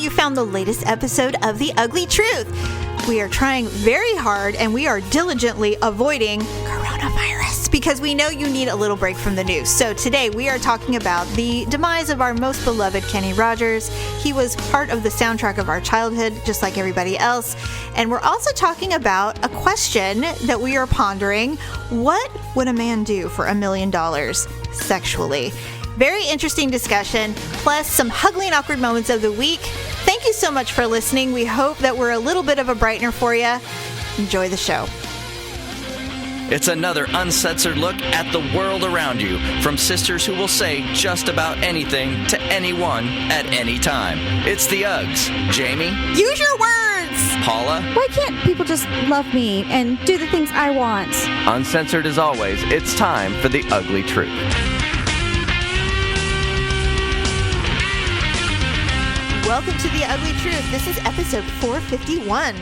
you found the latest episode of The Ugly Truth. We are trying very hard and we are diligently avoiding coronavirus because we know you need a little break from the news. So today we are talking about the demise of our most beloved Kenny Rogers. He was part of the soundtrack of our childhood, just like everybody else. And we're also talking about a question that we are pondering. What would a man do for $1 million sexually? Very interesting discussion, plus some HUglee and Awkward Moments of the week. Thank you so much for listening. We hope that we're a little bit of a brightener for you. Enjoy the show. It's another uncensored look at the world around you, from sisters who will say just about anything to anyone at any time. It's the Uggs. Jamie? Use your words! Paula? Why can't people just love me and do the things I want? Uncensored as always, it's time for the Ugly Truth. Welcome to The Ugly Truth. This is episode 451.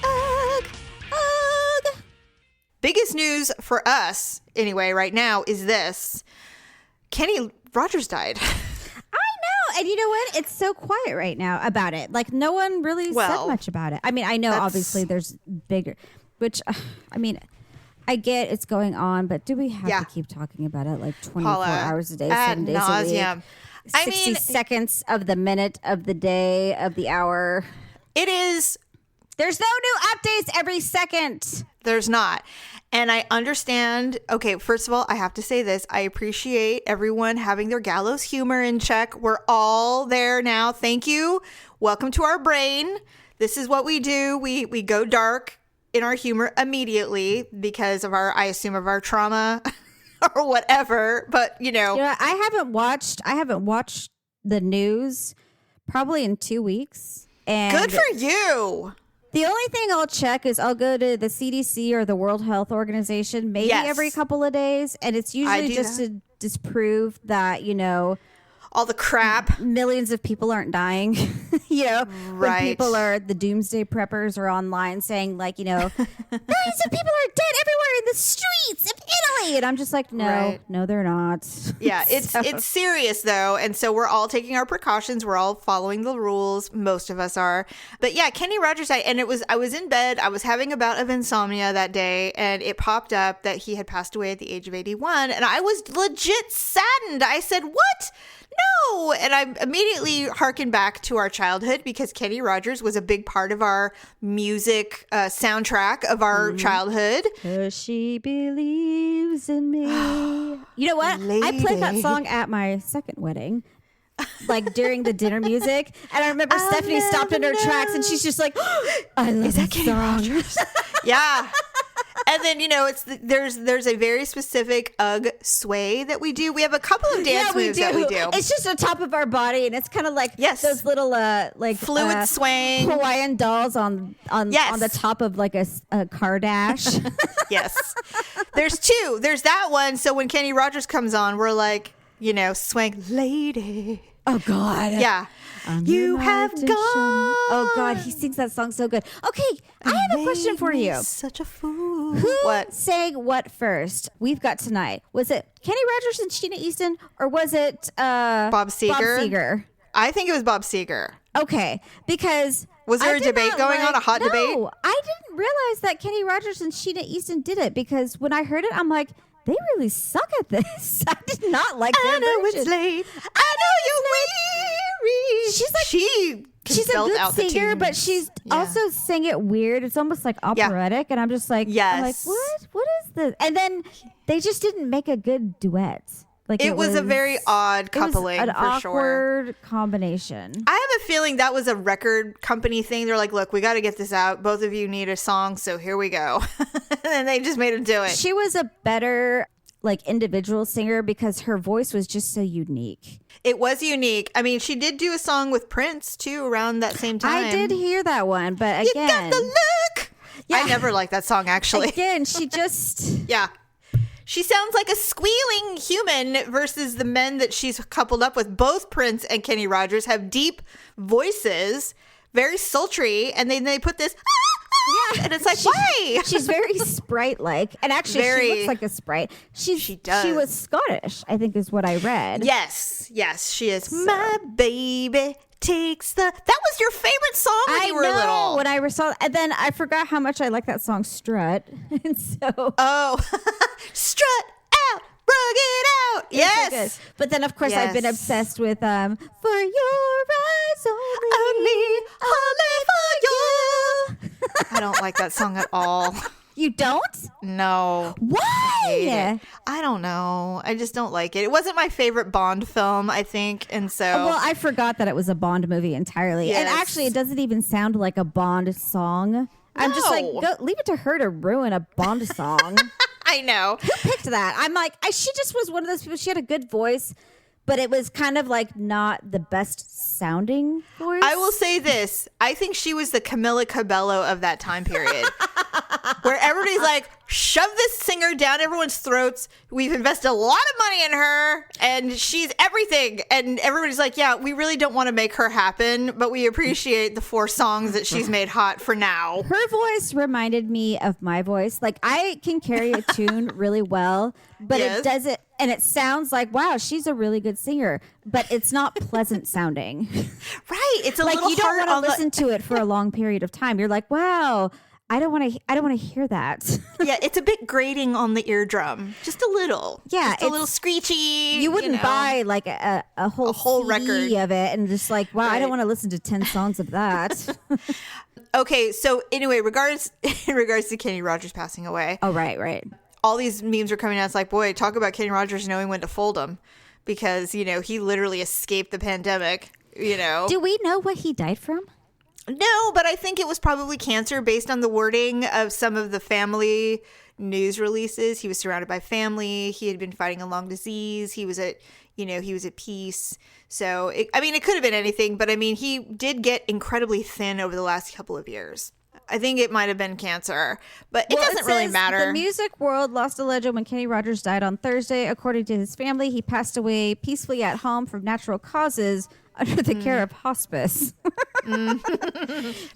Ugh. Biggest news for us, anyway, right now is this. Kenny Rogers died. I know. And you know what? It's so quiet right now about it. Like, no one really said much about it. I mean, I know obviously there's bigger, which, I get it's going on, but do we have to keep talking about it like 24 hours a day, 7 days a week? 60 seconds of the minute of the day of the hour. It is. There's no new updates every second. There's not. And I understand. Okay, first of all, I have to say this. I appreciate everyone having their gallows humor in check. We're all there now. Thank you. Welcome to our brain. This is what we do. We go dark in our humor immediately because of I assume of our trauma. Or whatever, but I haven't watched the news probably in 2 weeks. And good for you. The only thing I'll check is I'll go to the CDC or the World Health Organization maybe every couple of days, and it's usually just to disprove that all the crap. Millions of people aren't dying. Right. When people the doomsday preppers are online saying millions of people are dead everywhere in the streets of Italy. And I'm just like, no, they're not. Yeah, it's serious though. And so we're all taking our precautions. We're all following the rules. Most of us are. But yeah, Kenny Rogers died. And I was in bed. I was having a bout of insomnia that day. And it popped up that he had passed away at the age of 81. And I was legit saddened. I said, what? No. And I immediately harkened back to our childhood because Kenny Rogers was a big part of our music soundtrack of our childhood. 'Cause she believes in me. You know what? Lady. I played that song at my second wedding. Like during the dinner music. And I remember Stephanie stopped in her tracks and she's just like, I love that Kenny Rogers. Yeah. And then, there's a very specific Ugg sway that we do. We have a couple of dance moves that we do. It's just on top of our body, and it's kind of like those little fluid swaying Hawaiian dolls on the top of like a car dash. Yes. There's two. There's that one. So when Kenny Rogers comes on, we're like, swing lady. Oh, God. Yeah. You have gone. Oh, God. He sings that song so good. Okay. I have a question for you. Such a fool. Who sang what first? We've got tonight. Was it Kenny Rogers and Sheena Easton, or was it Bob Seger? I think it was Bob Seger. Okay. Because was there a debate going on? A hot debate? No. I didn't realize that Kenny Rogers and Sheena Easton did it, because when I heard it, I'm like, they really suck at this. I did not like their version. It's late. I know you're weary. She's a good singer, but she's also sang it weird. It's almost like operatic, and I'm just like, I'm like, what is this? And then they just didn't make a good duet. Like it was a very odd coupling, an for sure. Awkward combination. I have a feeling that was a record company thing. They're like, look, we got to get this out. Both of you need a song, so here we go. And they just made them do it. She was a better individual singer because her voice was just so unique. It was unique. I mean, she did do a song with Prince too around that same time. I did hear that one, but again, you got the look. Yeah. I never liked that song actually. Again, she just She sounds like a squealing human versus the men that she's coupled up with. Both Prince and Kenny Rogers have deep voices, very sultry, and then they put this and it's like, why? She's very sprite-like, and actually she looks like a sprite. She does. She was Scottish, I think is what I read. Yes, she is. So. My baby takes the... That was your favorite song when you were little. When I saw, and then I forgot how much I like that song Strut. And so... Oh. Strut out, rug it out. Yes. So but then, of course, I've been obsessed with For Your Eyes Only for You. I don't like that song at all. You don't? No. Why? I don't know. I just don't like it. It wasn't my favorite Bond film, I think. And so... Well, I forgot that it was a Bond movie entirely. Yes. And actually, it doesn't even sound like a Bond song. I'm just like, leave it to her to ruin a Bond song. I know. Who picked that? I'm like, she just was one of those people. She had a good voice, but it was kind of like not the best sounding voice. I will say this. I think she was the Camila Cabello of that time period. Where everybody's like, shove this singer down everyone's throats. We've invested a lot of money in her and she's everything. And everybody's like, yeah, we really don't want to make her happen, but we appreciate the 4 songs that she's made hot for now. Her voice reminded me of my voice. Like, I can carry a tune really well, but it doesn't. And it sounds like, wow, she's a really good singer, but it's not pleasant sounding. Right. It's a like little you don't hard want to listen to it for a long period of time. You're like, wow. I don't want to hear that. Yeah, it's a bit grating on the eardrum, just a little. Yeah, just a little screechy. You wouldn't buy like a whole CD record of it and just like, wow, right. I don't want to listen to 10 songs of that. Okay, so anyway, in regards to Kenny Rogers passing away. Oh, right. All these memes are coming out. It's like, boy, talk about Kenny Rogers knowing when to fold them, because he literally escaped the pandemic. Do we know what he died from? No, but I think it was probably cancer based on the wording of some of the family news releases. He was surrounded by family. He had been fighting a long disease. He was at peace. So, it could have been anything, but he did get incredibly thin over the last couple of years. I think it might have been cancer, but it doesn't really matter. The music world lost a legend when Kenny Rogers died on Thursday. According to his family, he passed away peacefully at home from natural causes under the care of hospice. You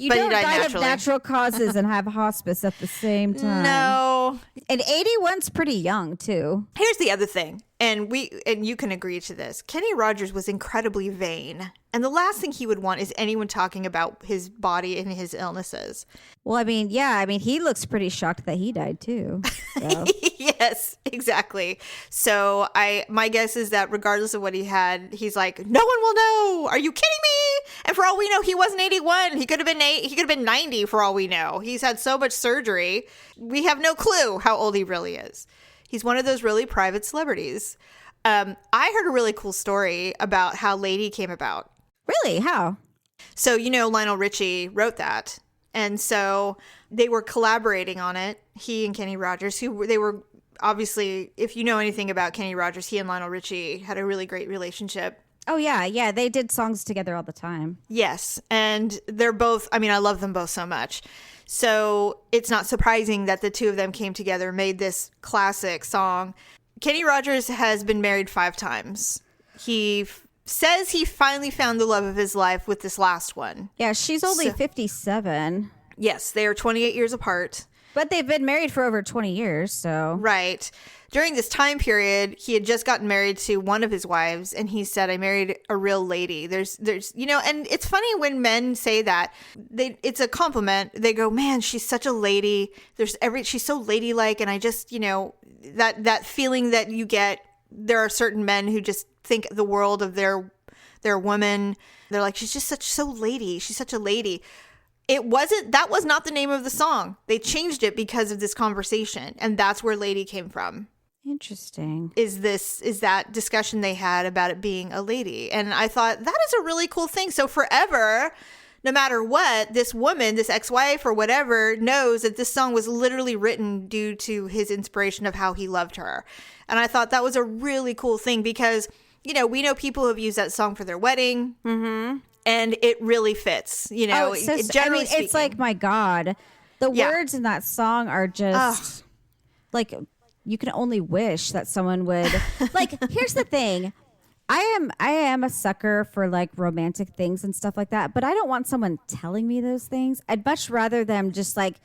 don't die of natural causes and have hospice at the same time. No. And 81's pretty young, too. Here's the other thing, and you can agree to this. Kenny Rogers was incredibly vain. And the last thing he would want is anyone talking about his body and his illnesses. Well, he looks pretty shocked that he died, too. So. Yes, exactly. So my guess is that regardless of what he had, he's like, no one will know. Are you kidding me? And for all we know, he wasn't 81. He could have been 90 for all we know. He's had so much surgery. We have no clue how old he really is. He's one of those really private celebrities. I heard a really cool story about how Lady came about. Really? How? So, Lionel Richie wrote that. And so they were collaborating on it. He and Kenny Rogers, they were obviously, if you know anything about Kenny Rogers, he and Lionel Richie had a really great relationship. Oh, yeah. Yeah. They did songs together all the time. Yes. And they're both, I love them both so much. So it's not surprising that the two of them came together, made this classic song. Kenny Rogers has been married 5 times. He says he finally found the love of his life with this last one. Yeah, she's only 57. Yes, they are 28 years apart. But they've been married for over 20 years, so... Right. During this time period, he had just gotten married to one of his wives, and he said, I married a real lady. There's and it's funny when men say that. It's a compliment. They go, man, she's such a lady. She's so ladylike, and I just, that feeling that you get, there are certain men who just think the world of their woman. They're like, she's just so lady. She's such a lady. That was not the name of the song. They changed it because of this conversation. And that's where Lady came from. Interesting. Is that discussion they had about it being a lady. And I thought that is a really cool thing. So forever, no matter what, this woman, this ex-wife or whatever, knows that this song was literally written due to his inspiration of how he loved her. And I thought that was a really cool thing because, we know people have used that song for their wedding. Mm-hmm. And it really fits, generally speaking. It's like, my God, the words in that song are just like, you can only wish that someone would like, here's the thing. I am a sucker for like romantic things and stuff like that, but I don't want someone telling me those things. I'd much rather them just like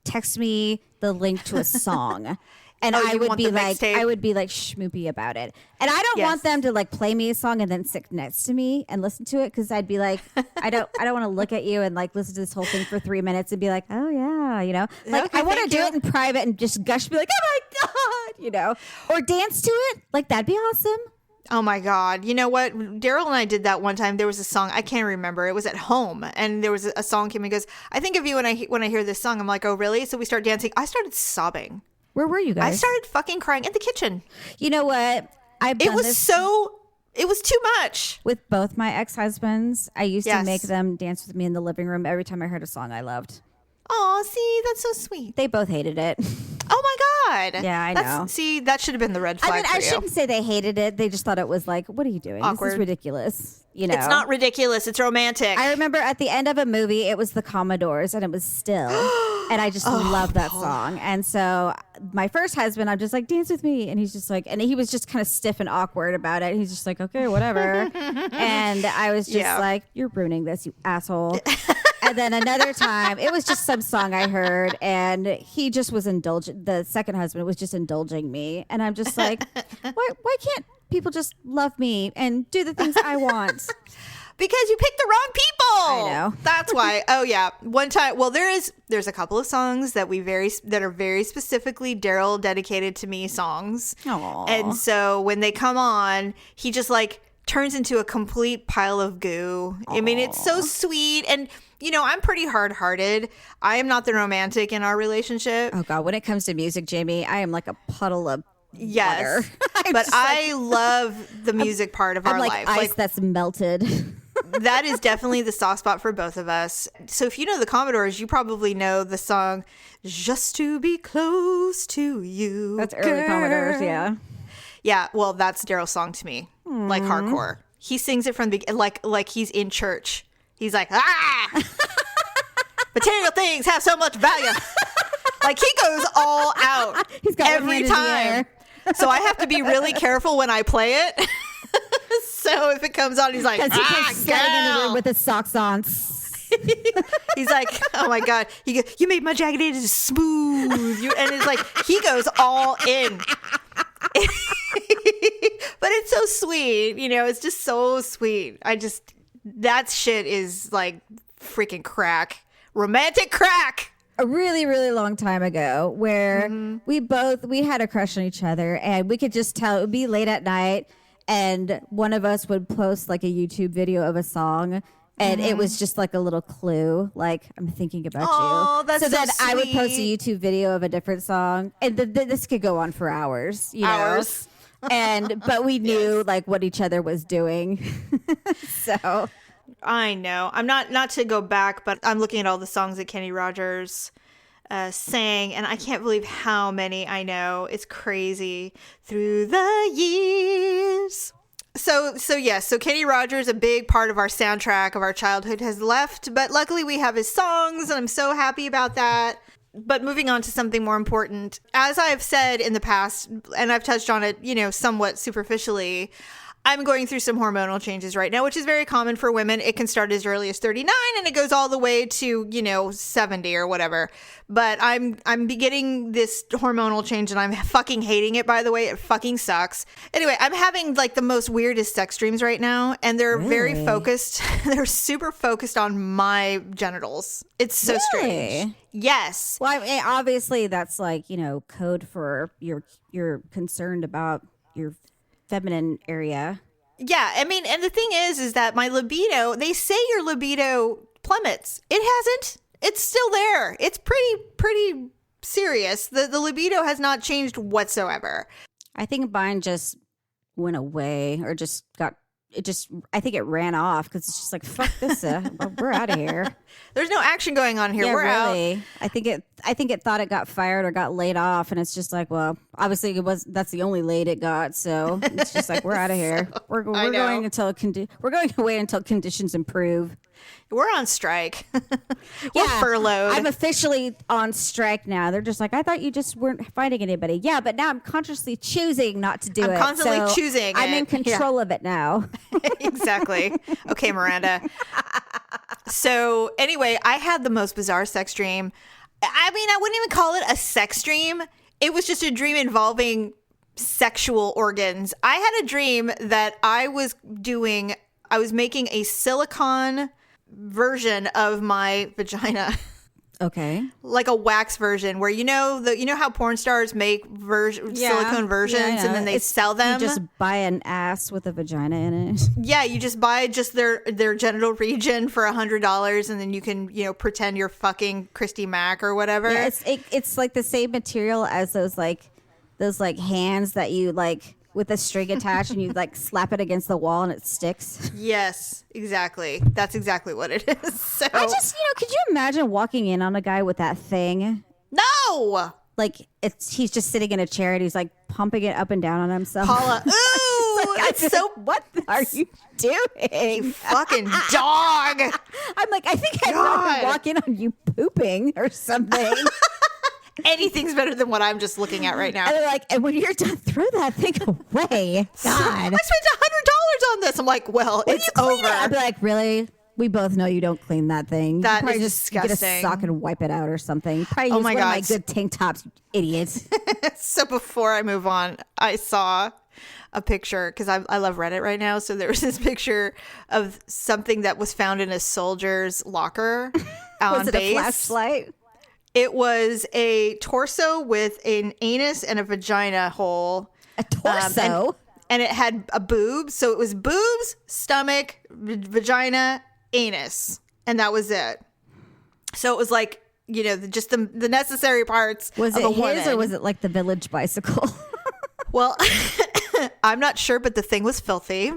text me the link to a song. And Oh, I you would want be the like, mixtape? I would be like schmoopy about it. And I don't Yes. want them to like play me a song and then sit next to me and listen to it, because I'd be like, I don't want to look at you and like listen to this whole thing for 3 minutes and be like, oh yeah, you know, like Okay, I want to thank do you. it in private and just gush, be like, oh my god, you know, or dance to it. Like that'd be awesome. Oh my God. You know what? Daryl and I did that one time. There was a song, I can't remember. It was at home. And there was a song came and goes, I think of you when I hear this song. I'm like, oh really? So we start dancing. I started sobbing. Where were you guys? I started fucking crying in the kitchen. You know what? I've It done was this it was too much. with both my ex-husbands. I used to Yes. make them dance with me in the living room every time I heard a song I loved. Oh, see, that's so sweet. They both hated it. Oh my God. Yeah, I That's- know. See, that should have been the red flag I mean, for I you. shouldn't say they hated it. They just thought it was like, what are you doing? This Awkward. is ridiculous. You know, It's not ridiculous. It's romantic. I remember at the end of a movie, it was the Commodores, and it was Still, and I just love that song. And so my first husband, I'm just like, dance with me, and he's just like, and he was just kind of stiff and awkward about it. He's just like, okay, whatever. And I was just like, you're ruining this, you asshole. And then another time, it was just some song I heard, and he just was indulgent. The second husband was just indulging me, and I'm just like, why can't people just love me and do the things I want? Because you picked the wrong people. I know. That's why. Oh yeah. One time. Well, there's a couple of songs that are very specifically Daryl dedicated to me songs. Aw. And so when they come on, he just like turns into a complete pile of goo. I mean, it's so sweet. And you know, I'm pretty hard-hearted. I am not the romantic in our relationship. Oh God, when it comes to music, Jamie, I am like a puddle of Yes. water. I'm But just like- I love the music part of I'm our like life. ice that's melted. That is definitely the soft spot for both of us. So if you know the Commodores, you probably know the song "Just to Be Close to You." That's early Commodores, yeah. Yeah, well, that's Daryl's song to me, like hardcore. He sings it from the like he's in church. He's like, ah, material things have so much value. Like he goes all out. He's got one every hand in the time. air. So I have to be really careful when I play it. So if it comes on, he's like, Because he comes sliding in the room girl. with his socks on. He's like, oh my God, you made my jagged edges smooth. And it's like, he goes all in. But it's so sweet. You know, it's just so sweet. That shit is like freaking crack. Romantic crack. A really, really long time ago, where we had a crush on each other, and we could just tell it would be late at night, and one of us would post like a YouTube video of a song, and it was just like a little clue, like, I'm thinking about Oh, you. that's so then I would post a sweet. YouTube video of a different song, and this could go on for hours, you know? Hours. But we knew like what each other was doing. So I know. I'm not to go back, but I'm looking at all the songs that Kenny Rogers sang, and I can't believe how many I know. It's crazy. Through the years. So Kenny Rogers, a big part of our soundtrack of our childhood, has left, but luckily we have his songs, and I'm so happy about that. But moving on to something more important, as I've said in the past, and I've touched on it, you know, somewhat superficially, I'm going through some hormonal changes right now, which is very common for women. It can start as early as 39 and it goes all the way to, you know, 70 or whatever. But I'm beginning this hormonal change and I'm fucking hating it, by the way. It fucking sucks. Anyway, I'm having like the most weirdest sex dreams right now, and they're very Really? focused. They're super focused on my genitals. It's so strange. Really? Yes. well, I mean, obviously that's like, you know, code for you're concerned about your feminine area. Yeah, I mean, and the thing is that my libido, they say your libido plummets. It hasn't. It's still there. It's pretty serious. The libido has not changed whatsoever. I think mine just went away, or just got I think it ran off, because it's just like, fuck this, we're out of here. There's no action going on here. Yeah, We're out. really. I think it thought it got fired or got laid off, and it's just like, well, obviously that's the only laid it got, so it's just like, we're out of here. We're I going know. we're going away until conditions improve. We're on strike. We're furloughed. I'm officially on strike now. They're just like, I thought you just weren't finding anybody. Yeah, but now I'm consciously choosing not to do it. I'm constantly so choosing I'm it. in control of it now. Exactly. Okay, Miranda. So anyway, I had the most bizarre sex dream. I mean, I wouldn't even call it a sex dream. it was just a dream involving sexual organs. I had a dream that I was making a silicone version of my vagina. Okay. Like a wax version where you know how porn stars make silicone versions and then they sell them? You just buy an ass with a vagina in it. Yeah, you just buy just their genital region for $100 and then you can, pretend you're fucking Christy Mack or whatever. Yeah, it's like the same material as those hands that you like with a string attached and you like slap it against the wall and it sticks. Yes, exactly. That's exactly what it is. So I just, could you imagine walking in on a guy with that thing? No! Like he's just sitting in a chair and he's like pumping it up and down on himself. Paula, ooh, what are you doing? You fucking dog. I'm like, I think I'd rather walk in on you pooping or something. Anything's better than what I'm just looking at right now. And they're like, and when you're done, throw that thing away. God. I spent $100 on this. I'm like, well, it's over. I'd be like, really? We both know you don't clean that thing. That you is just disgusting. Get a sock and wipe it out or something. Probably use one of my good tank tops, you idiots. So before I move on, I saw a picture because I love Reddit right now. So there was this picture of something that was found in a soldier's locker on Was it base. A flashlight? It was a torso with an anus and a vagina hole. A torso? And it had a boob. So it was boobs, stomach, vagina, anus. And that was it. So it was like, just the necessary parts was of it a woman. his or was it like the village bicycle? Well, I'm not sure, but the thing was filthy.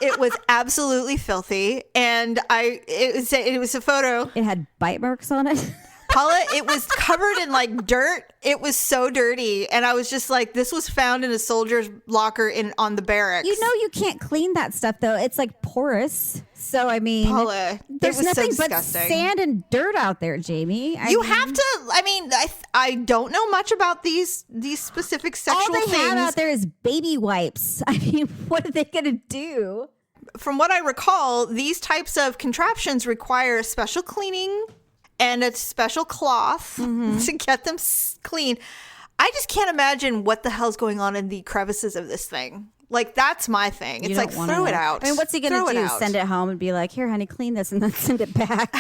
It was absolutely filthy. And it was a photo. It had bite marks on it. Paula, it was covered in like dirt. It was so dirty. And I was just like, this was found in a soldier's locker on the barracks. You can't clean that stuff though. It's like porous. So I mean, Paula, there's it was nothing so but disgusting. sand and dirt out there, Jamie. I don't know much about these specific sexual things. All they things. have out there is baby wipes. I mean, what are they going to do? From what I recall, these types of contraptions require a special cleaning and a special cloth to get them clean. I just can't imagine what the hell's going on in the crevices of this thing. Like, that's my thing. It's like, throw it out. I mean, what's he going to do? Send it home and be like, here, honey, clean this and then send it back.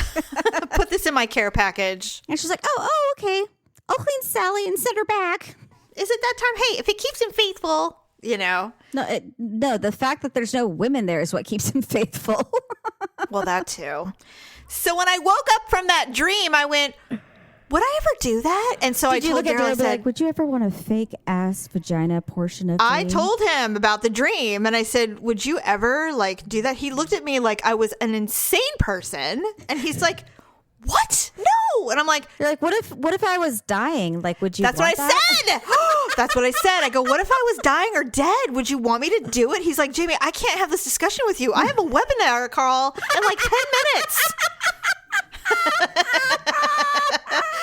Put this in my care package. And she's like, oh, okay. I'll clean Sally and send her back. Is it that time? Hey, if it keeps him faithful, No, the fact that there's no women there is what keeps him faithful. Well, that too. So when I woke up from that dream, I went, would I ever do that? And so I told Daryl, I said, would you ever want a fake ass vagina portion of me? I told him about the dream and I said, would you ever do that? He looked at me like I was an insane person. And he's like, what? No. And I'm like, you're like, what if I was dying? Like, would you? That's what I said. That's what I said. I go, what if I was dying or dead? Would you want me to do it? He's like, Jamie, I can't have this discussion with you. I have a webinar call in like 10 minutes.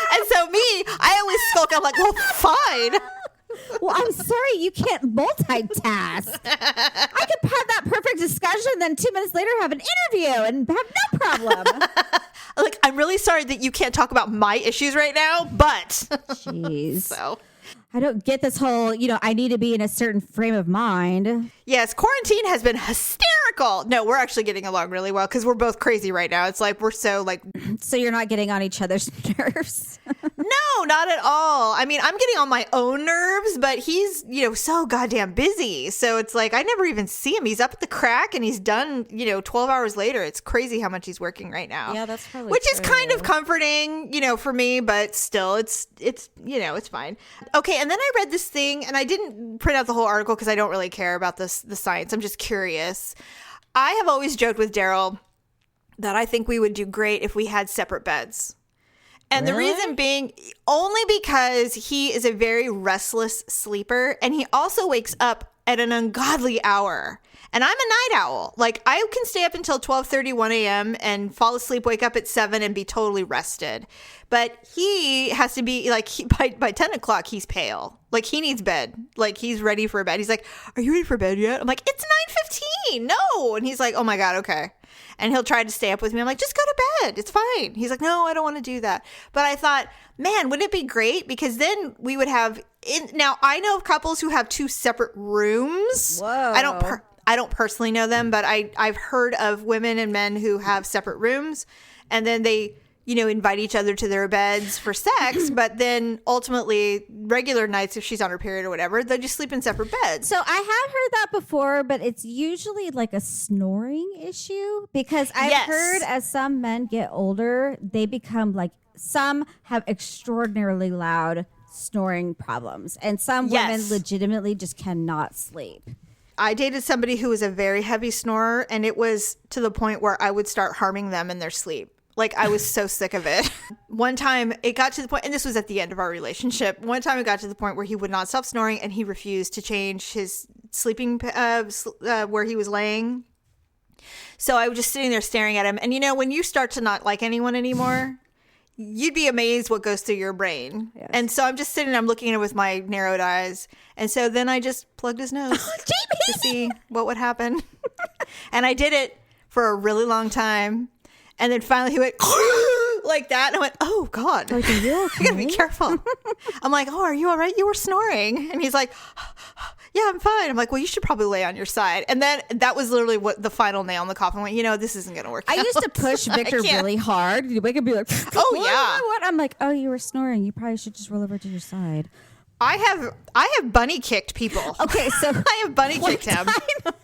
And so I always skulk. I'm like, well, fine. Well, I'm sorry, you can't multitask. I could have that perfect discussion, then 2 minutes later have an interview and have no problem. Like, I'm really sorry that you can't talk about my issues right now, but jeez. So I don't get this whole, I need to be in a certain frame of mind. Yes, quarantine has been hysterical. No, we're actually getting along really well because we're both crazy right now. It's like we're so So you're not getting on each other's nerves? No, not at all. I mean, I'm getting on my own nerves, but he's, so goddamn busy. So it's like I never even see him. He's up at the crack and he's done, 12 hours later. It's crazy how much he's working right now. Yeah, that's probably Which is kind of comforting, for me, but still it's it's fine. Okay, and then I read this thing and I didn't print out the whole article because I don't really care about the science. I'm just curious. I have always joked with Daryl that I think we would do great if we had separate beds. And the reason being only because he is a very restless sleeper and he also wakes up at an ungodly hour. And I'm a night owl. Like, I can stay up until 12:31 a.m. and fall asleep, wake up at 7 and be totally rested. But he has to be like, by 10 o'clock, he's pale. Like, he needs bed. Like, he's ready for bed. He's like, are you ready for bed yet? I'm like, it's 9:15. No. And he's like, oh my God, okay. and he'll try to stay up with me. I'm like, just go to bed. It's fine. He's like, no, I don't want to do that. But I thought, man, wouldn't it be great? Because then we would have now I know of couples who have 2 separate rooms. Whoa. I don't personally know them, but I've heard of women and men who have separate rooms, and then they, invite each other to their beds for sex, but then ultimately regular nights, if she's on her period or whatever, they just sleep in separate beds. So I have heard that before, but it's usually like a snoring issue, because I've heard as some men get older, they become like, some have extraordinarily loud snoring problems, and some women legitimately just cannot sleep. I dated somebody who was a very heavy snorer, and it was to the point where I would start harming them in their sleep. Like, I was so sick of it. One time it got to the point, and this was at the end of our relationship. One time it got to the point where he would not stop snoring, and he refused to change his sleeping, where he was laying. So I was just sitting there staring at him. And when you start to not like anyone anymore, you'd be amazed what goes through your brain. Yes. And so I'm just sitting, I'm looking at him with my narrowed eyes. And so then I just plugged his nose to see what would happen. And I did it for a really long time. And then finally he went like that. And I went, oh, God. Like, are you okay? I gotta be careful. I'm like, oh, are you all right? You were snoring. And he's like, yeah, I'm fine. I'm like, well, you should probably lay on your side. And then that was literally what the final nail in the coffin went, this isn't going to work out. I used to push Victor really hard. He'd wake up and be like, oh, yeah. What? I'm like, oh, you were snoring. You probably should just roll over to your side. I have bunny kicked people. Okay, so I have bunny kicked him because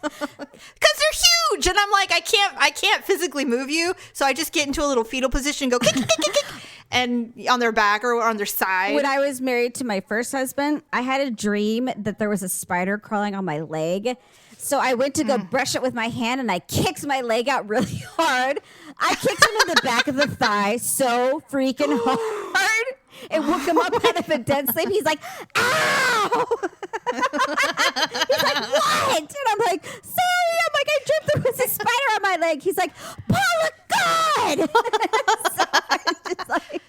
they're huge, and I'm like, I can't physically move you, so I just get into a little fetal position, go kick, kick, kick, kick, and on their back or on their side. When I was married to my first husband, I had a dream that there was a spider crawling on my leg. So I went to go brush it with my hand, and I kicked my leg out really hard. I kicked him in the back of the thigh so freaking hard. It woke him up out of a dead sleep. He's like, ow! He's like, what? And I'm like, sorry. I'm like, I dreamt there was a spider on my leg. He's like, Paula, God!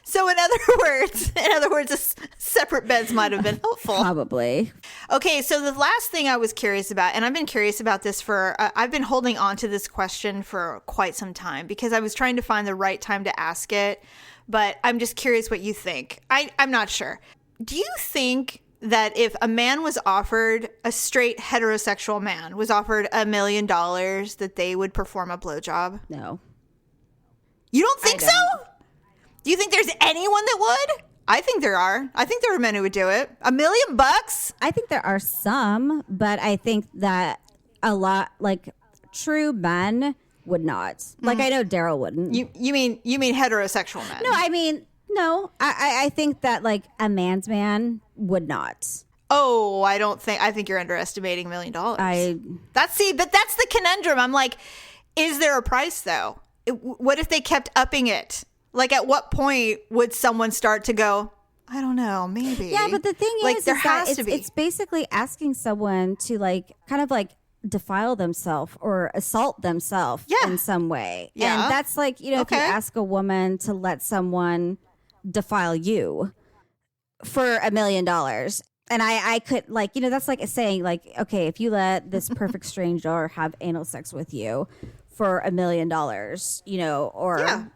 So in other words, separate beds might have been helpful. Probably. Okay, so the last thing I was curious about, and I've been curious about this I've been holding on to this question for quite some time because I was trying to find the right time to ask it. But I'm just curious what you think. I'm not sure. Do you think that if a man was offered, a straight heterosexual man was offered $1 million, that they would perform a blowjob? No. You don't think so? Do you think there's anyone that would? I think there are. I think there are men who would do it. $1 million? I think there are some, but I think that a lot, like true men, would not. Like, I know Daryl wouldn't. You mean heterosexual men? No, I mean, no. I think that like a man's man would not. Oh, I think you're underestimating $1 million. That's the conundrum. I'm like, is there a price though? What if they kept upping it? Like, at what point would someone start to go, I don't know, maybe. Yeah, but the thing like, is, there has to be. It's basically asking someone to like kind of like defile themselves or assault themselves in some way. Yeah. And that's like, if you ask a woman to let someone defile you for $1 million. And I could like, that's like saying like, okay, if you let this perfect stranger have anal sex with you for $1 million, or,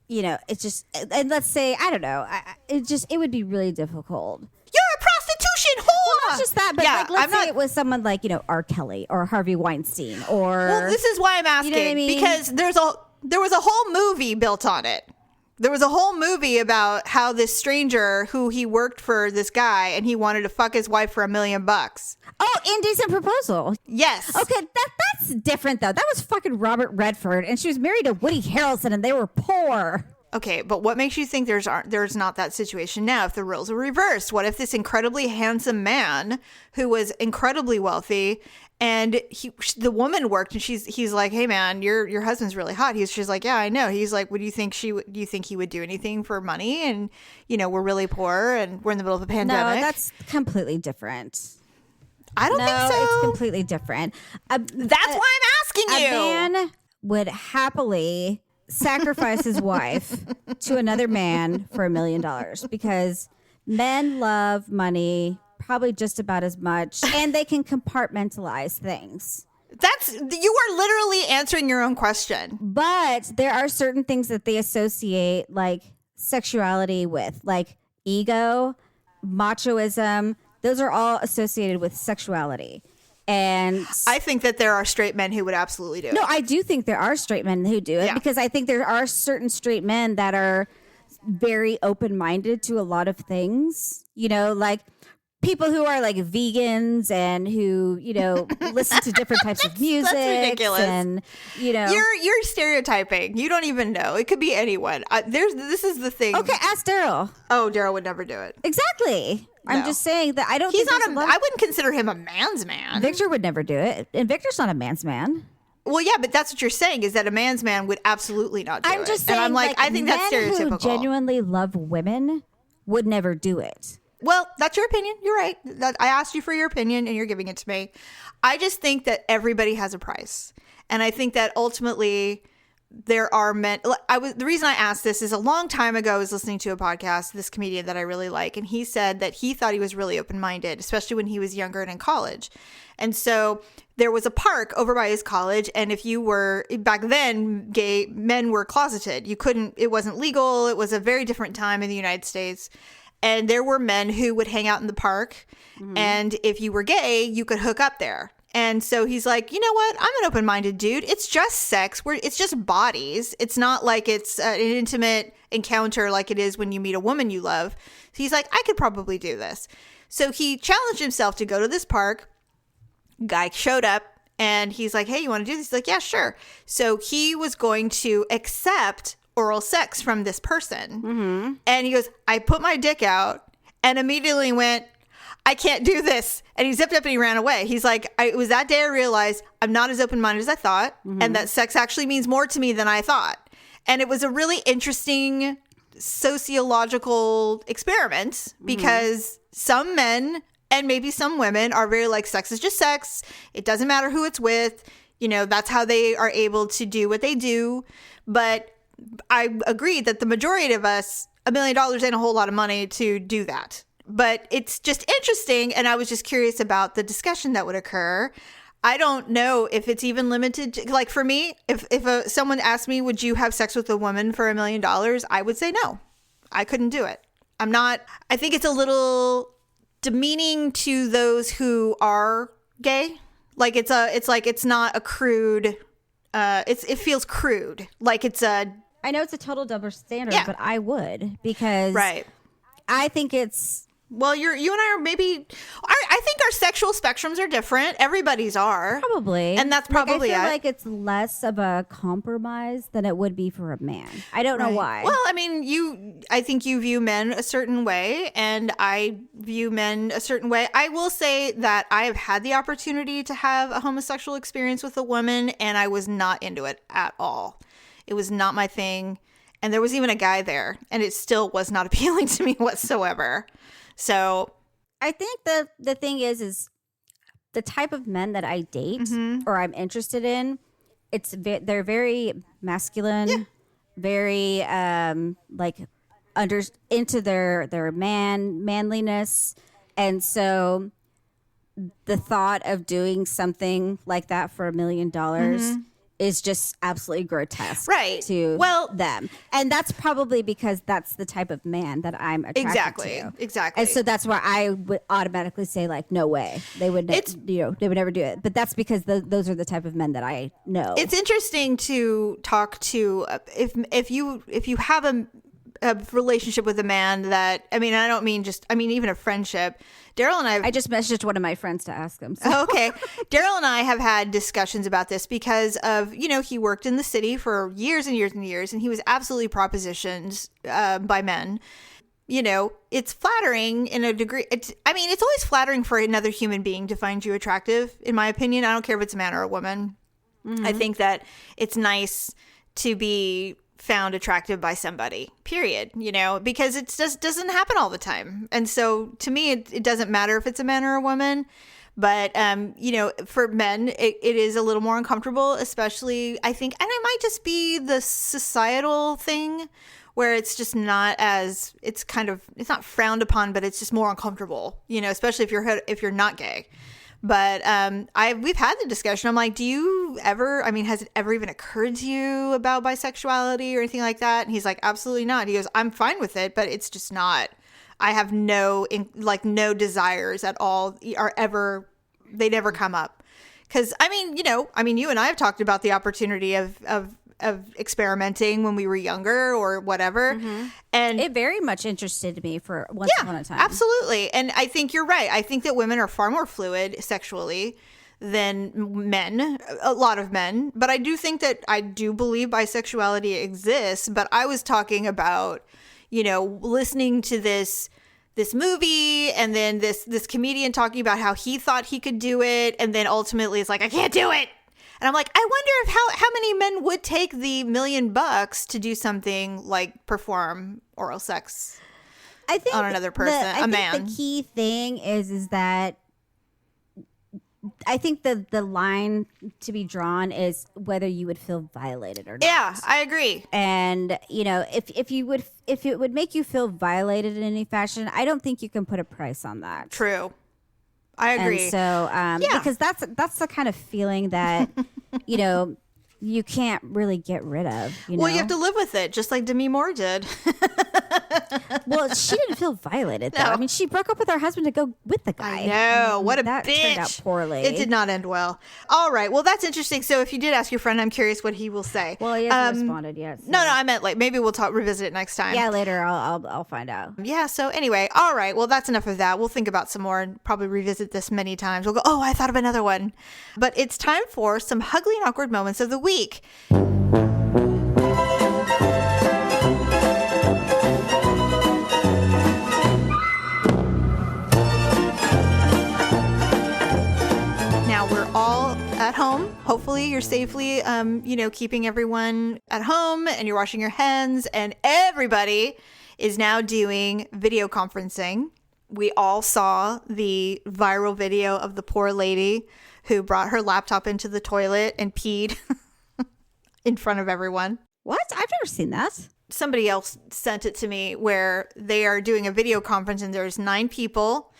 it's just, and let's say, I don't know, it would be really difficult. You're a prostitution whore. Well, not just that, but like, let's say it was someone like, R. Kelly or Harvey Weinstein or. Well, this is why I'm asking. You know what I mean? Because there was a whole movie built on it. There was a whole movie about how this stranger who he worked for this guy and he wanted to fuck his wife for $1 million. Oh, Indecent Proposal. Yes. Okay, that's different though. That was fucking Robert Redford, and she was married to Woody Harrelson, and they were poor. Okay, but what makes you think there's not that situation now if the roles are reversed? What if this incredibly handsome man who was incredibly wealthy and the woman worked and he's like, hey man, your husband's really hot. She's like, yeah, I know. He's like, do you think he would do anything for money? And we're really poor and we're in the middle of a pandemic. No, that's completely different. I don't think so. It's completely different. That's why I'm asking you. A man would happily sacrifice his wife to another man for $1 million because men love money probably just about as much, and they can compartmentalize things. You are literally answering your own question. But there are certain things that they associate like sexuality with, like ego, machoism. Those are all associated with sexuality. And I think that there are straight men who would absolutely do it. No, I do think there are straight men who do it because I think there are certain straight men that are very open-minded to a lot of things, you know, like people who are like vegans and who, you know, listen to different types of music. That's ridiculous. And, you know, you're stereotyping. You don't even know. It could be anyone. This is the thing. Okay, ask Daryl. Oh, Daryl would never do it. Exactly. No. I'm just saying that I don't. He's not I wouldn't consider him a man's man. Victor would never do it, and Victor's not a man's man. Well, yeah, but that's what you're saying is that a man's man would absolutely not do it. I'm just saying, and I'm like I think that's stereotypical. Who genuinely love women would never do it. Well, that's your opinion. You're right. I asked you for your opinion, and you're giving it to me. I just think that everybody has a price, and I think that ultimately there are men. The reason I asked this is a long time ago. I was listening to a podcast, this comedian that I really like, and he said that he thought he was really open-minded, especially when he was younger and in college. And so there was a park over by his college, and if you were back then, gay men were closeted. You couldn't. It wasn't legal. It was a very different time in the United States. And there were men who would hang out in the park. Mm-hmm. And if you were gay, you could hook up there. And so he's like, you know what? I'm an open-minded dude. It's just sex. It's just bodies. It's not like it's an intimate encounter like it is when you meet a woman you love. So he's like, I could probably do this. So he challenged himself to go to this park. Guy showed up and he's like, hey, you want to do this? He's like, yeah, sure. So he was going to accept oral sex from this person. Mm-hmm. And he goes, I put my dick out and immediately went, I can't do this. And he zipped up and he ran away. He's like, it was that day I realized I'm not as open-minded as I thought. Mm-hmm. And that sex actually means more to me than I thought. And it was a really interesting sociological experiment because some men and maybe some women are very like, sex is just sex. It doesn't matter who it's with. You know, that's how they are able to do what they do. But I agree that the majority of us, $1 million ain't a whole lot of money to do that. But it's just interesting. And I was just curious about the discussion that would occur. I don't know if it's even limited to, like for me, if someone asked me, would you have sex with a woman for $1 million? I would say no. I couldn't do it. I think it's a little demeaning to those who are gay. Like it's not a crude, it feels crude. Like it's I know it's a total double standard, but I would because I think it's. Well, you and I are maybe. I think our sexual spectrums are different. Everybody's are probably, and that's probably. I feel like it's less of a compromise than it would be for a man. I don't know why. Well, I mean, I think you view men a certain way, and I view men a certain way. I will say that I have had the opportunity to have a homosexual experience with a woman, and I was not into it at all. It was not my thing, and there was even a guy there, and it still was not appealing to me whatsoever. So I think the thing is the type of men that I date or I'm interested in, they're very masculine, very like into their manliness. And so the thought of doing something like that for $1 million is just absolutely grotesque to them. And that's probably because that's the type of man that I'm attracted to. Exactly. And so that's why I would automatically say like, no way. They would they would never do it. But that's because those are the type of men that I know. It's interesting to talk to if you have a relationship with a man that, I mean even a friendship. Daryl and I just messaged one of my friends to ask him. So. Okay. Daryl and I have had discussions about this because of, he worked in the city for years and years and years, and he was absolutely propositioned by men. It's flattering in a degree. It's always flattering for another human being to find you attractive, in my opinion. I don't care if it's a man or a woman. Mm-hmm. I think that it's nice to be found attractive by somebody, period, because it just doesn't happen all the time. And so to me, it doesn't matter if it's a man or a woman, but, for men, it is a little more uncomfortable, especially I think, and it might just be the societal thing where it's just not as, it's not frowned upon, but it's just more uncomfortable, especially if you're not gay. But we've had the discussion. I'm like, do you ever, has it ever even occurred to you about bisexuality or anything like that? And he's like, absolutely not. He goes, I'm fine with it, but it's just not. I have no desires at all they never come up. Because, you and I have talked about the opportunity of experimenting when we were younger or whatever. Mm-hmm. And it very much interested me for once upon a time. Absolutely. And I think you're right. I think that women are far more fluid sexually than men, a lot of men. But I do think that I do believe bisexuality exists. But I was talking about, listening to this movie and then this comedian talking about how he thought he could do it. And then ultimately it's like, I can't do it. And I'm like, I wonder if how many men would take the $1 million to do something like perform oral sex on another person, a man. I think the key thing is that I think the line to be drawn is whether you would feel violated or not. Yeah, I agree. And if it would make you feel violated in any fashion, I don't think you can put a price on that. True. I agree. And so, because that's the kind of feeling that, you can't really get rid of. Well, you have to live with it, just like Demi Moore did. Well, she didn't feel violated, though. No. I mean, she broke up with her husband to go with the guy. I know. What a that bitch. Turned out poorly. It did not end well. All right. Well, that's interesting. So if you did ask your friend, I'm curious what he will say. Well, he hasn't responded yet. So. No, I meant maybe we'll revisit it next time. Yeah, later. I'll find out. Yeah. So anyway, all right. Well, that's enough of that. We'll think about some more and probably revisit this many times. We'll go, oh, I thought of another one. But it's time for some HUglee and Awkward Moments of the week. At home. Hopefully you're safely, keeping everyone at home and you're washing your hands, and everybody is now doing video conferencing. We all saw the viral video of the poor lady who brought her laptop into the toilet and peed in front of everyone. What? I've never seen that. Somebody else sent it to me where they are doing a video conference and there's 9 people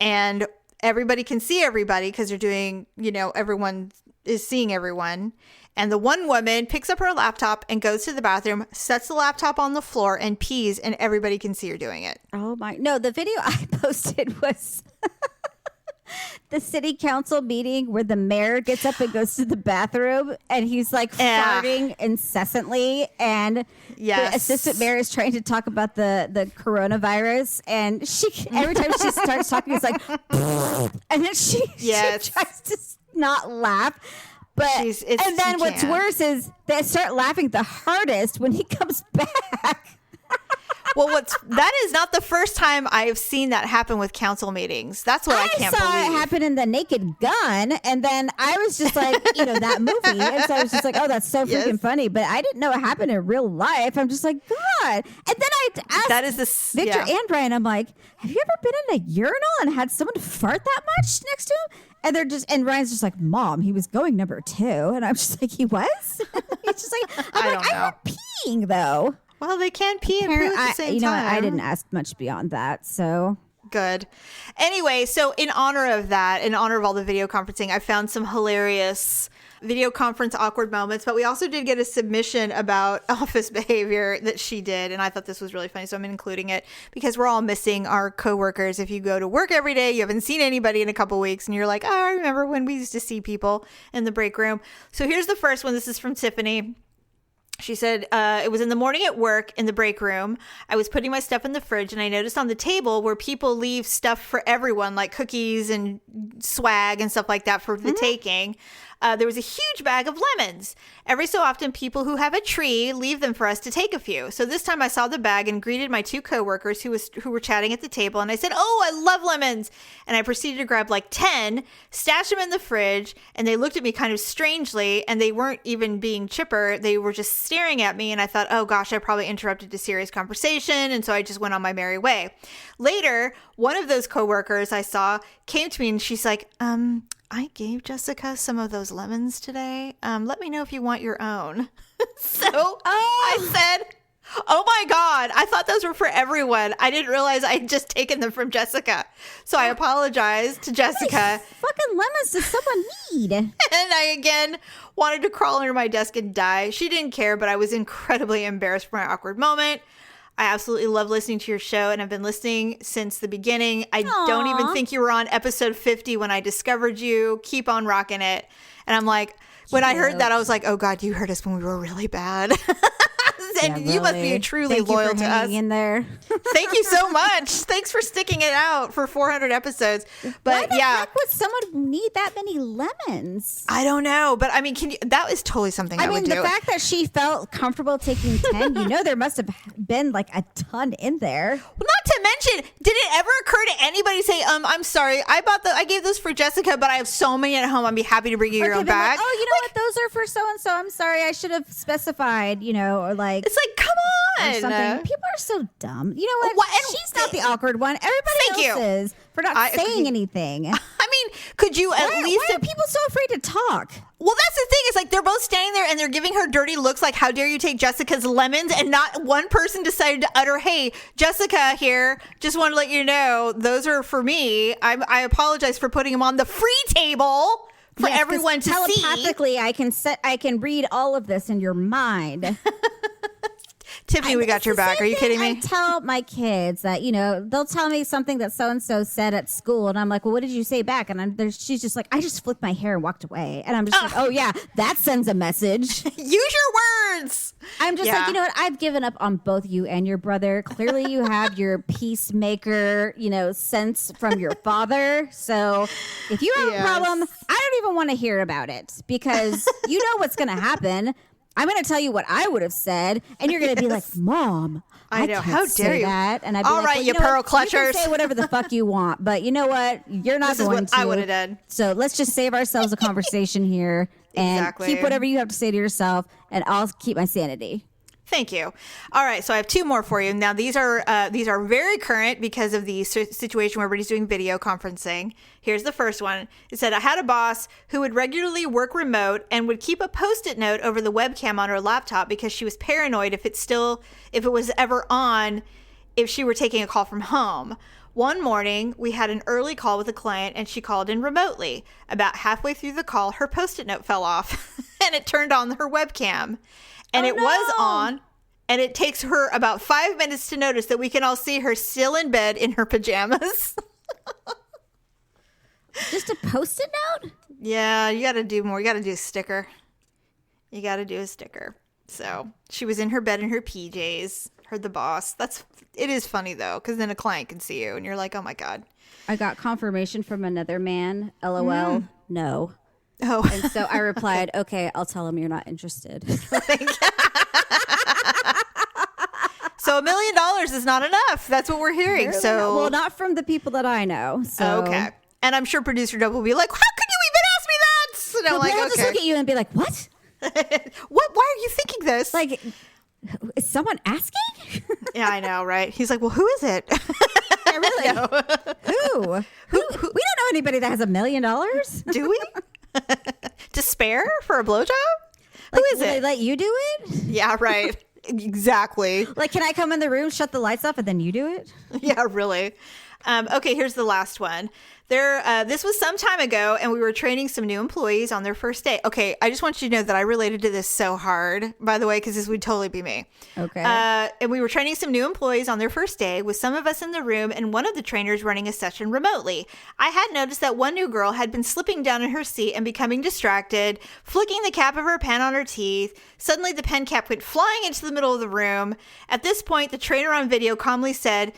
and everybody can see everybody because they're doing, everyone is seeing everyone. And the one woman picks up her laptop and goes to the bathroom, sets the laptop on the floor and pees, and everybody can see her doing it. Oh my. No, the video I posted was the city council meeting where the mayor gets up and goes to the bathroom and he's like farting incessantly. And the assistant mayor is trying to talk about the coronavirus. And she every time she starts talking, it's like, and then she tries to not laugh. But and then what's worse is they start laughing the hardest when he comes back. Well, that is not the first time I've seen that happen with council meetings. That's what I can't believe. I saw it happen in The Naked Gun, and then I was just like, that movie, and so I was just like, oh, that's so freaking funny. But I didn't know it happened in real life. I'm just like, God. And then I asked Victor and Brian, I'm like, have you ever been in a urinal and had someone fart that much next to him? And Ryan's just like, Mom, he was going number 2, and I'm just like, he was? He's just like, I heard peeing though. Well, they can pee and poo at the same time. I didn't ask much beyond that, so. Good. Anyway, so in honor of that, in honor of all the video conferencing, I found some hilarious video conference awkward moments, but we also did get a submission about office behavior that she did, and I thought this was really funny, so I'm including it because we're all missing our coworkers. If you go to work every day, you haven't seen anybody in a couple weeks, and you're like, oh, I remember when we used to see people in the break room. So here's the first one. This is from Tiffany. She said, it was in the morning at work in the break room. I was putting my stuff in the fridge and I noticed on the table where people leave stuff for everyone, like cookies and swag and stuff like that for the taking. There was a huge bag of lemons. Every so often, people who have a tree leave them for us to take a few. So this time I saw the bag and greeted my 2 coworkers who were chatting at the table. And I said, oh, I love lemons. And I proceeded to grab like 10, stash them in the fridge. And they looked at me kind of strangely. And they weren't even being chipper. They were just staring at me. And I thought, oh, gosh, I probably interrupted a serious conversation. And so I just went on my merry way. Later, one of those coworkers I saw came to me and she's like, I gave Jessica some of those lemons today. Let me know if you want your own. So I said, oh my my God. I thought those were for everyone. I didn't realize I had just taken them from Jessica. So I apologize to Jessica. Fucking lemons does someone need? And I, again, wanted to crawl under my desk and die. She didn't care, but I was incredibly embarrassed for my awkward moment. I absolutely love listening to your show, and I've been listening since the beginning. I don't even think you were on episode 50 when I discovered you. Keep on rocking it. And I'm like, when I heard that, I was like, oh, God, you heard us when we were really bad. And yeah, you must be truly loyal to us. In there. Thank you so much. Thanks for sticking it out for 400 episodes. But why the heck would someone need that many lemons? I don't know. But I mean, that is totally something I would do. The fact that she felt comfortable taking 10, there must have been like a ton in there. Well, not to mention, did it ever occur to anybody to say, I'm sorry, I gave those for Jessica, but I have so many at home. I'd be happy to bring you your own bag. Like, oh, you know what? Those are for so-and-so. I'm sorry. I should have specified, or like. It's like, come on. Something. People are so dumb. You know what? She's not the awkward one. Everybody else is for not saying anything. I mean, could you at least... Why are people so afraid to talk? Well, that's the thing. It's like they're both standing there and they're giving her dirty looks like, how dare you take Jessica's lemons? And not one person decided to utter, hey, Jessica here, just want to let you know, those are for me. I apologize for putting them on the free table for everyone to see. Telepathically, I can read all of this in your mind. Tiffany, we got your back. Are you kidding me? I tell my kids that, they'll tell me something that so-and-so said at school. And I'm like, well, what did you say back? And she's just like, I just flipped my hair and walked away. And I'm just like, oh, yeah, that sends a message. Use your words. I'm just like, you know what? I've given up on both you and your brother. Clearly, you have your peacemaker, sense from your father. So if you have a problem, I don't even want to hear about it because you know what's going to happen. I'm going to tell you what I would have said, and you're going to be like, Mom, I know. How dare you? That. And I'd be all like, right, well, you pearl clutchers. You can say whatever the fuck you want, but you know what? You're not going to. This is what I would have done. So let's just save ourselves a conversation here and keep whatever you have to say to yourself, and I'll keep my sanity. Thank you. All right, so I have two more for you. Now, these are very current because of the situation where everybody's doing video conferencing. Here's the first one. It said, I had a boss who would regularly work remote and would keep a Post-it note over the webcam on her laptop because she was paranoid if it was ever on, if she were taking a call from home. One morning, we had an early call with a client and she called in remotely. About halfway through the call, her Post-it note fell off and it turned on her webcam. And it was on, and it takes her about 5 minutes to notice that we can all see her still in bed in her pajamas. Just a Post-it note? Yeah, you got to do more. You got to do a sticker. You got to do a sticker. So she was in her bed in her PJs, heard the boss. It is funny, though, because then a client can see you, and you're like, oh, my God. I got confirmation from another man. LOL. No. Oh. And so I replied, okay, I'll tell him you're not interested. So $1 million is not enough. That's what we're hearing. Well, not from the people that I know. So. Okay. And I'm sure producer Doug will be like, how could you even ask me that? And I'm like, I'll just look at you and be like, what? What? Why are you thinking this? Like, is someone asking? Yeah, I know, right? He's like, well, who is it? Yeah, really? No. Who? We don't know anybody that has $1 million. Do we? To spare for a blowjob? Who is it? They let you do it? Yeah, right. Exactly. Like, can I come in the room, shut the lights off, and then you do it? Yeah, really. Okay, here's the last one. This was some time ago, and we were training some new employees on their first day. Okay, I just want you to know that I related to this so hard, by the way, because this would totally be me. Okay. And we were training some new employees on their first day with some of us in the room and one of the trainers running a session remotely. I had noticed that one new girl had been slipping down in her seat and becoming distracted, flicking the cap of her pen on her teeth. Suddenly, the pen cap went flying into the middle of the room. At this point, the trainer on video calmly said,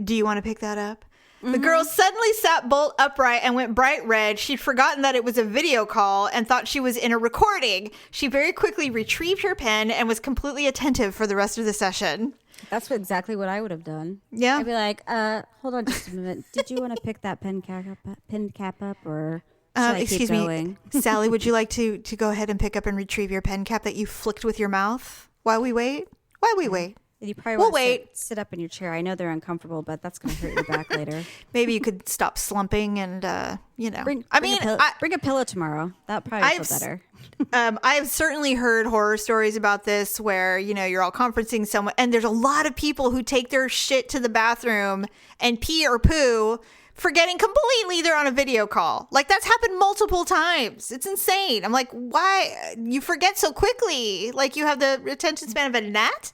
"Do you want to pick that up?" The girl suddenly sat bolt upright and went bright red. She'd forgotten that it was a video call and thought she was in a recording. She very quickly retrieved her pen and was completely attentive for the rest of the session. That's exactly what I would have done. Yeah. I'd be like, hold on just a minute. Did you want to pick that pen cap up or should I keep going? Me, Sally, would you like to go ahead and pick up and retrieve your pen cap that you flicked with your mouth while we wait? While we wait. You probably want to sit up in your chair. I know they're uncomfortable, but that's going to hurt your back later. Maybe you could stop slumping and, bring a pillow tomorrow. That probably feel better. I've certainly heard horror stories about this where, you're all conferencing someone and there's a lot of people who take their shit to the bathroom and pee or poo, forgetting completely they're on a video call. Like, that's happened multiple times. It's insane. I'm like, why? You forget so quickly. Like, you have the attention span of a gnat?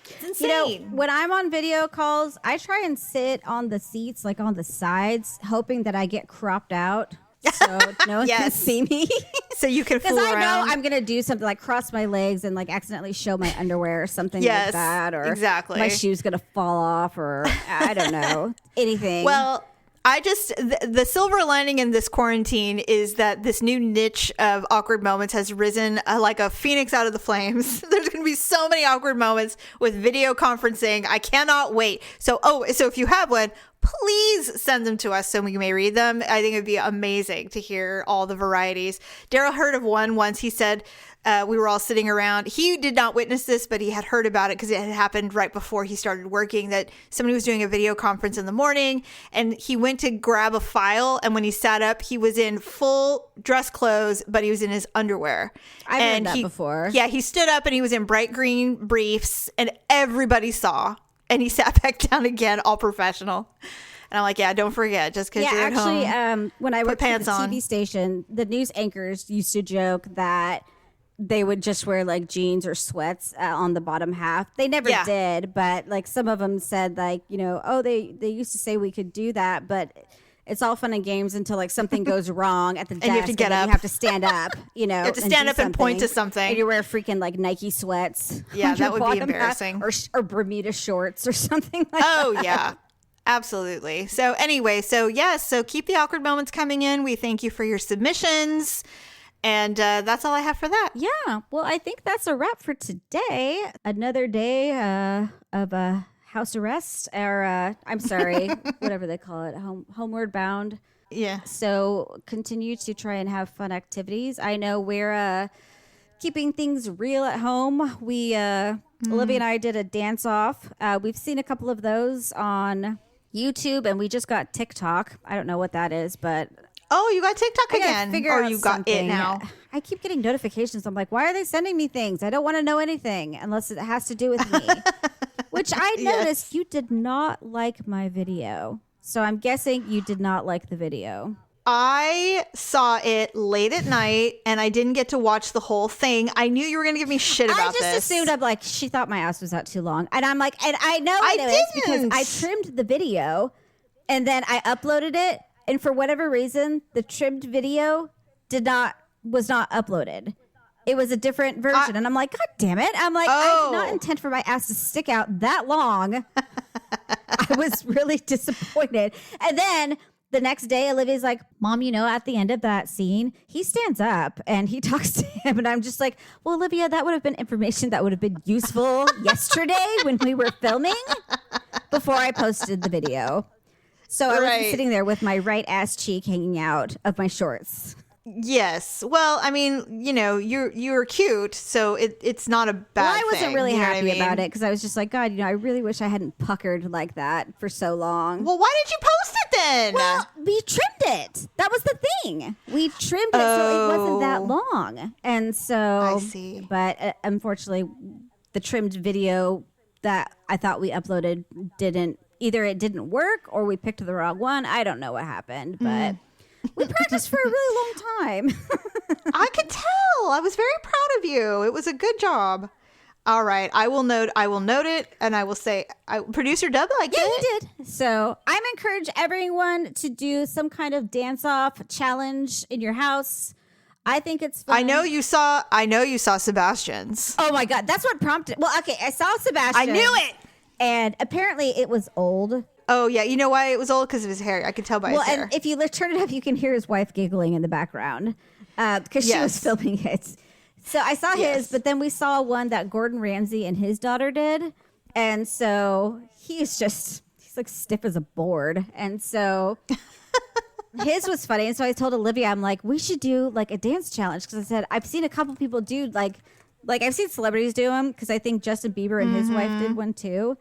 It's insane. When I'm on video calls, I try and sit on the seats, like on the sides, hoping that I get cropped out so no one can see me. So you can fool around. Because I know I'm going to do something like cross my legs and like accidentally show my underwear or something like that. Or my shoe's going to fall off or I don't know, anything. Well, the silver lining in this quarantine is that this new niche of awkward moments has risen like a phoenix out of the flames. There's going to be so many awkward moments with video conferencing. I cannot wait. So if you have one, please send them to us so we may read them. I think it'd be amazing to hear all the varieties. Daryl heard of one once. He said, we were all sitting around. He did not witness this, but he had heard about it because it had happened right before he started working, that somebody was doing a video conference in the morning and he went to grab a file. And when he sat up, he was in full dress clothes, but he was in his underwear. I've heard that before. Yeah, he stood up and he was in bright green briefs and everybody saw. And he sat back down again, all professional. And I'm like, yeah, don't forget, just because you're at home. When I worked at the TV station, the news anchors used to joke that they would just wear like jeans or sweats on the bottom half. They never did, but like some of them said like, they used to say we could do that, but it's all fun and games until like something goes wrong at the desk. And you have to get up. You have to stand up, You have to stand up and point to something. And you wear freaking like Nike sweats. Yeah, that would be embarrassing. Or Bermuda shorts or something like that. Oh, yeah. Absolutely. So anyway, so keep the awkward moments coming in. We thank you for your submissions. And that's all I have for that. Yeah. Well, I think that's a wrap for today. Another day of house arrest, or I'm sorry, whatever they call it, homeward bound. Yeah. So continue to try and have fun activities. I know we're keeping things real at home. We Olivia and I did a dance off. We've seen a couple of those on YouTube, and we just got TikTok. I don't know what that is, but oh, you got TikTok again, or you got it now? I keep getting notifications. I'm like, why are they sending me things? I don't want to know anything unless it has to do with me. Which I noticed you did not like my video. So I'm guessing you did not like the video. I saw it late at night and I didn't get to watch the whole thing. I knew you were going to give me shit about this. I just assumed, I'm like, she thought my ass was out too long. And I'm like, and I know it is because I trimmed the video and then I uploaded it. And for whatever reason, the trimmed video was not uploaded. It was a different version. And I'm like, God damn it. I'm like, I did not intend for my ass to stick out that long. I was really disappointed. And then the next day, Olivia's like, Mom, at the end of that scene, he stands up and he talks to him. And I'm just like, well, Olivia, that would have been information that would have been useful yesterday when we were filming before I posted the video. So I was sitting there with my right ass cheek hanging out of my shorts. Yes. Well, I mean, you're cute, so it's not a bad thing. Well, I wasn't really happy about it because I was just like, God, I really wish I hadn't puckered like that for so long. Well, why did you post it then? Well, we trimmed it. That was the thing. We trimmed it so it wasn't that long. And so, I see. But unfortunately, the trimmed video that I thought we uploaded either it didn't work or we picked the wrong one. I don't know what happened, but we practiced for a really long time. I could tell. I was very proud of you. It was a good job. All right. I will note it, and I will say, Producer Dub liked it. Yeah, he did. So I'm encourage everyone to do some kind of dance-off challenge in your house. I think it's fun. I know you saw Sebastian's. Oh, my God. That's what prompted. Well, okay. I saw Sebastian. I knew it. And apparently it was old. Oh, yeah. You know why it was old? Because of his hair. I could tell by his hair. Well, and if you turn it up, you can hear his wife giggling in the background because she was filming it. So I saw his, but then we saw one that Gordon Ramsay and his daughter did. And so he's like stiff as a board. And so his was funny. And so I told Olivia, I'm like, we should do like a dance challenge. Because I said, I've seen a couple people do like Like I've seen celebrities do them because I think Justin Bieber and his wife did one too.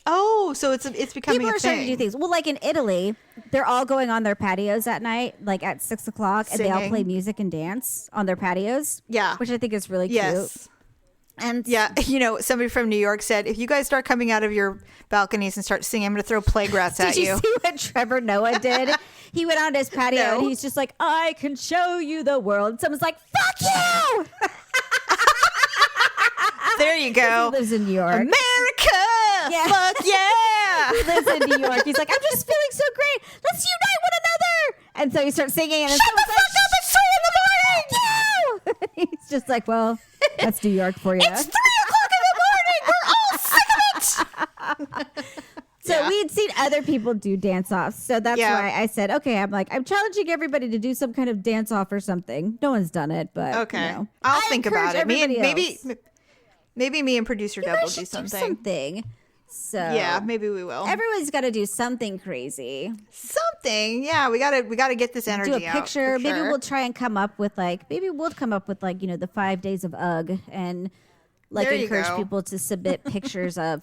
Oh, so it's becoming People a are starting to do things. Well, like in Italy, they're all going on their patios at night, like at 6:00, and they all play music and dance on their patios. Yeah, which I think is really cute. And yeah, somebody from New York said, if you guys start coming out of your balconies and start singing, I'm going to throw plague rats at you. Did you see what Trevor Noah did? He went on his patio and he's just like, I can show you the world. And someone's like, fuck you! There you go. He lives in New York. America! Yeah. Fuck yeah! He lives in New York. He's like, I'm just feeling so great. Let's unite one another. And so he starts singing. And shut the fuck up! It's 3 in the morning! He's just like, well, that's New York for you. It's 3 o'clock in the morning! We're all sick of it! So we'd seen other people do dance-offs. So that's why I said, okay, I'm challenging everybody to do some kind of dance-off or something. No one's done it, but okay. I'll think about it. Maybe me and producer Deb will do something. So yeah, maybe we will. Everyone's got to do something crazy. Something, yeah. We gotta get this energy out. Do a picture. Maybe we'll try and come up with the 5 days of UGG and encourage people to submit pictures of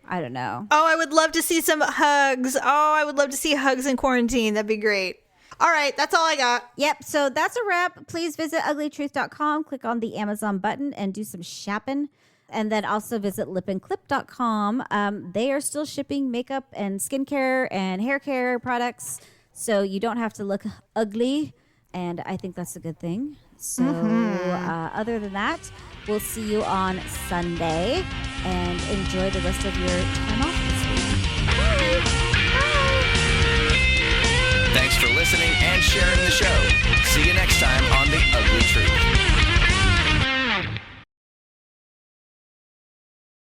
I don't know. Oh, I would love to see some hugs. Oh, I would love to see hugs in quarantine. That'd be great. All right, that's all I got. Yep, so that's a wrap. Please visit uglytruth.com, click on the Amazon button, and do some shopping. And then also visit lipandclip.com. They are still shipping makeup and skincare and hair care products, so you don't have to look ugly, and I think that's a good thing. So other than that, we'll see you on Sunday, and enjoy the rest of your time off this week. Bye.